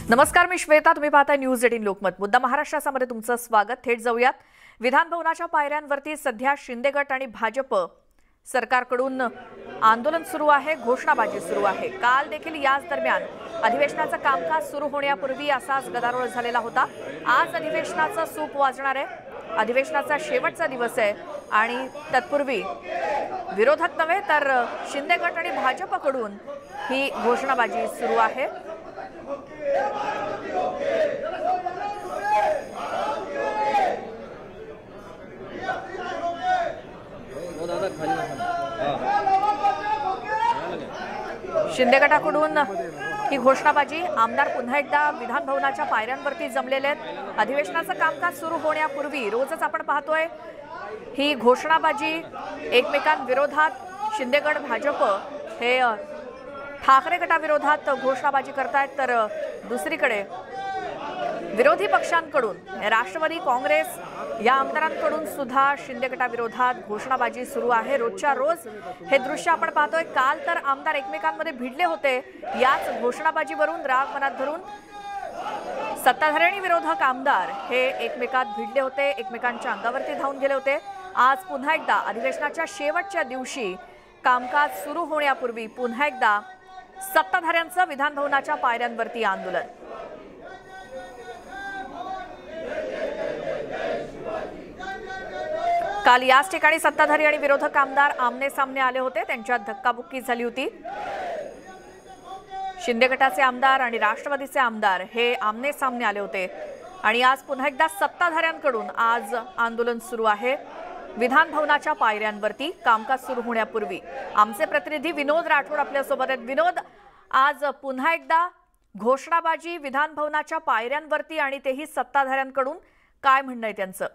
नमस्कार, मी श्वेता. तुम्ही पाहताय न्यूज 18 लोकमत. मुद्दा महाराष्ट्रामध्ये तुमचं स्वागत. थेट जाऊयात. विधान भवनाच्या पायऱ्यांवरती सध्या शिंदे गट आणि भाजप सरकारकडून आंदोलन सुरू आहे, घोषणाबाजी सुरू आहे. काल देखील याच दरम्यान अधिवेशनाचं कामकाज सुरू होण्यापूर्वी असाच गदारोळ झालेला होता. आज अधिवेशनाचं सूप वाजणार आहे. अधिवेशनाचा शेवटचा दिवस आहे आणि तत्पूर्वी विरोधक नव्हे तर शिंदे गट आणि भाजपकडून ही घोषणाबाजी सुरू आहे. शिंदे गटाकडून ही घोषणाबाजी. आमदार पुन्हा एकदा विधान भवनाच्या पायऱ्यांवरती जमलेले आहेत. अधिवेशनाचं कामकाज सुरू होण्यापूर्वी रोजच आपण पाहतोय ही घोषणाबाजी एकमेकांविरोधात. शिंदे गट भाजप हे ठाकरे गटाविरोधात घोषणाबाजी करतायत, तर दुसरीकडे विरोधी पक्षांकडून राष्ट्रवादी काँग्रेस या आमदारांकडून सुद्धा शिंदे गटाविरोधात घोषणाबाजी सुरू आहे. रोजच्या रोज हे दृश्य आपण पाहतोय. काल तर आमदार एकमेकांमध्ये भिडले होते. याच घोषणाबाजीवरून राग मनात धरून सत्ताधारी आणि विरोधक आमदार हे एकमेकात भिडले होते, एकमेकांच्या अंगावरती धावून गेले होते. आज पुन्हा एकदा अधिवेशनाच्या शेवटच्या दिवशी कामकाज सुरू होण्यापूर्वी पुन्हा एकदा सत्ताधाऱ्यांचं विधान भवनाच्या पायऱ्यांवरती आंदोलन. काल याच ठिकाणी सत्ताधारी आणि विरोधक आमदार आमने सामने आले होते. त्यांच्यात धक्काबुक्की झाली होती. शिंदे गटाचे आमदार आणि राष्ट्रवादीचे आमदार हे आमने सामने आले होते आणि आज पुन्हा एकदा सत्ताधाऱ्यांकडून आज आंदोलन सुरू आहे विधान भवनाच्या पायऱ्यांवरती. कामकाज सुरू होण्यापूर्वी आमचे प्रतिनिधी विनोद राठोड आपल्यासोबत आहेत. विनोद, आज पुन्हा एकदा घोषणाबाजी विधान भवनाच्या पायऱ्यांवरती आणि तेही सत्ताधाऱ्यांकडून. काय म्हणणं आहे त्यांचं?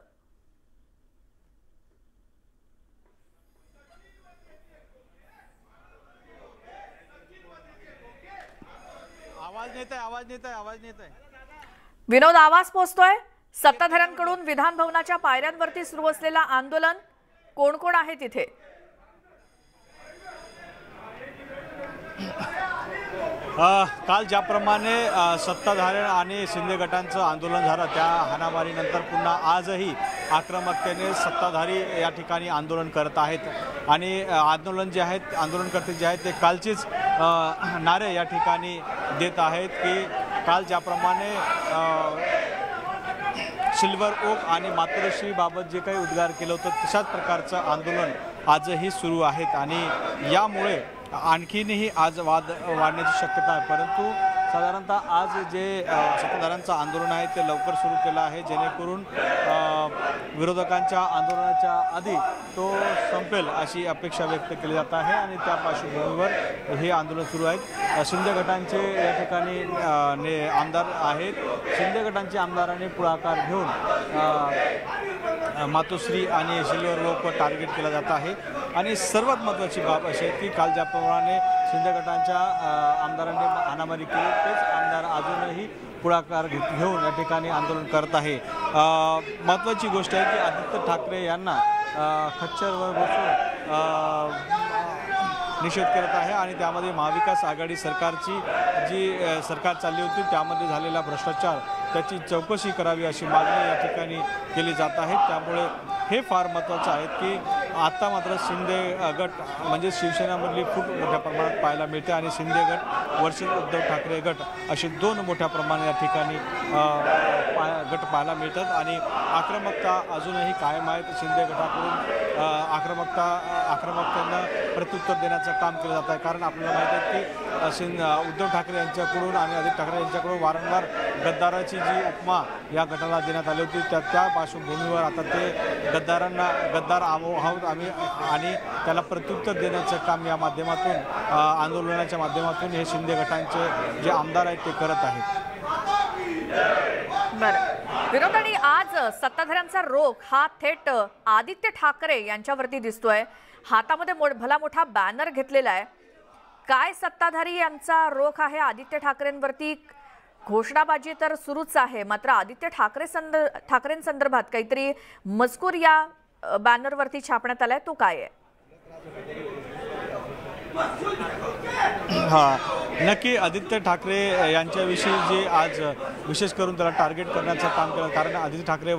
आवाज नेत आहे. विनोद, आवाज पोहोचतोय. सत्ताधाऱ्यांकडून विधान भवनाच्या पायऱ्यांवरती सुरू असलेलं आंदोलन. कोण कोण आहे तिथे? काल ज्याप्रमाणे सत्ताधारी आणि शिंदे गटांचं आंदोलन झालं, त्या हाणामारीनंतर पुन्हा आजही आक्रमकतेने सत्ताधारी या ठिकाणी आंदोलन करत आहेत आणि आंदोलनकर्ते जे आहेत ते कालचीच नारे या ठिकाणी देत आहेत की काल ज्याप्रमाणे सिल्वर ओक आणि मातोश्रीबाबत जे काही उद्गार केलं होतं तशाच प्रकारचं आंदोलन आजही सुरू आहेत आणि यामुळे आणखीनही आज वाद वाढण्याची शक्यता आहे. परंतु साधारणतः आज जे सत्ताधाऱ्यांचं आंदोलन आहे ते लवकर सुरू केलं आहे, जेणेकरून विरोधकांच्या आंदोलनाच्या आधी तो संपेल अशी अपेक्षा व्यक्त केली जात आहे आणि त्या पार्श्वभूमीवर हे आंदोलन सुरू आहे. शिंदे गटांचे या ठिकाणी आमदार आहेत. शिंदे गटांचे आमदारांनी पुढाकार घेऊन मातोश्री आणि सिल्वर ओकवर टार्गेट केला जात आहे आणि सर्वात महत्त्वाची बाब अशी आहे की काल ज्याप्रमाणे शिंदे गटांच्या आमदारांनी हाणामारी केली, तेच आमदार अजूनही पुढाकार घेऊन या ठिकाणी आंदोलन करत आहे. महत्त्वाची गोष्ट आहे की आदित्य ठाकरे यांना खच्चरवर बसून निषेध करत आहे आणि त्यामध्ये महाविकास आघाडी सरकारची जी सरकार चालली होती त्यामध्ये झालेला भ्रष्टाचार त्याची चौकशी करावी अशी मागणी या ठिकाणी केली जात आहे. त्यामुळे हे फार महत्त्वाचं आहे की आता मात्र शिंदे गट म्हणजे शिवसेनेमधली फूट मोठ्या प्रमाणात पाहायला मिळते आणि शिंदे गट वर्सेस उद्धव ठाकरे गट असे दोन मोठ्या प्रमाणात या ठिकाणी गट पाहायला मिळतात आणि आक्रमकता अजूनही कायम आहेत. शिंदे गटाकडून आक्रमकतेनं प्रत्युत्तर देण्याचं काम केलं जात आहे. कारण आपल्याला माहीत आहे की उद्धव ठाकरे यांच्याकडून आणि आदित्य ठाकरे यांच्याकडून वारंवार गद्दाराची जी उपमा या गटाला देण्यात आली होती, त्या पार्श्वभूमीवर आता ते गद्दार आहोत आम्ही आणि त्याला प्रत्युत्तर देण्याचं काम या माध्यमातून आंदोलनाच्या माध्यमातून हे शिंदे गटांचे जे आमदार आहेत ते करत आहेत. बरं विनोद, आणि आज सत्ताधाऱ्यांचा रोख हा थेट आदित्य ठाकरे यांच्यावरती दिसतोय. हातामध्ये भला मोठा बॅनर घेतलेला आहे. काय सत्ताधारी यांचा रोख आहे आदित्य ठाकरेंवरती? घोषणाबाजी तर सुरूच आहे, मात्र आदित्य ठाकरेंसंदर्भात काहीतरी मजकूर या बॅनरवरती छापण्यात आलाय, तो काय आहे? नक्की आदित्य ठाकरे यांच्याविषयी जे आज विशेष करून त्याला टार्गेट करण्याचं काम केलं, कारण आदित्य ठाकरे